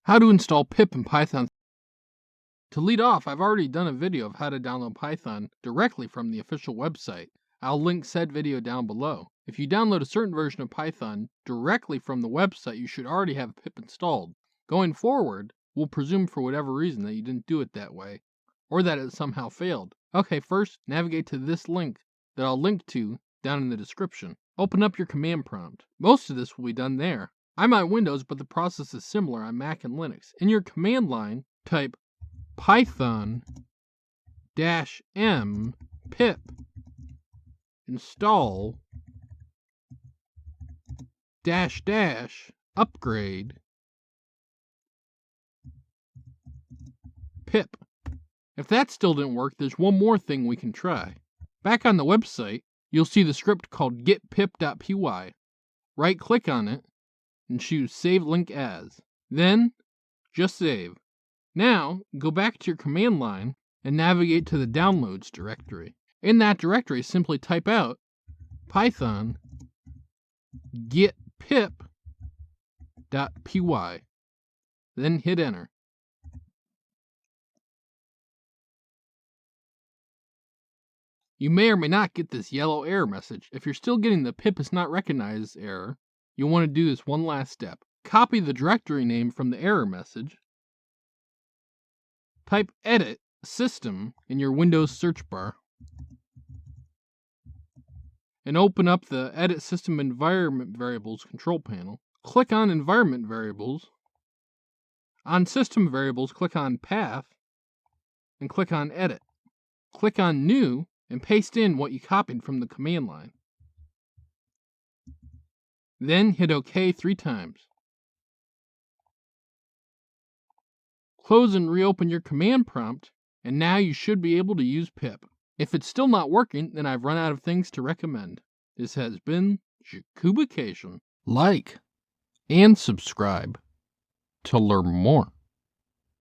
How to install pip in Python. To lead off, I've already done a video of how to download Python directly from the official website. I'll link said video down below. If you download a certain version of Python directly from the website, you should already have pip installed. Going forward, we'll presume for whatever reason that you didn't do it that way, or that it somehow failed. Okay, first, navigate to this link that I'll link to down in the description. Open up your command prompt. Most of this will be done there. I'm on Windows, but the process is similar on Mac and Linux. In your command line, type python-m pip install upgrade pip. If that still didn't work, there's one more thing we can try. Back on the website, you'll see the script called getpip.py. Right-click on it and choose Save Link As. Then, just save. Now, go back to your command line and navigate to the Downloads directory. In that directory, simply type out python getpip.py. Then hit enter. You may or may not get this yellow error message. If you're still getting the pip is not recognized error, you'll want to do this one last step. Copy the directory name from the error message. Type edit system in your Windows search bar and open up the edit system environment variables control panel. Click on environment variables. On system variables, click on path and click on edit. Click on new and paste in what you copied from the command line. Then hit OK 3 times. Close and reopen your command prompt, and now you should be able to use pip. If it's still not working, then I've run out of things to recommend. This has been Jakubication. Like and subscribe to learn more.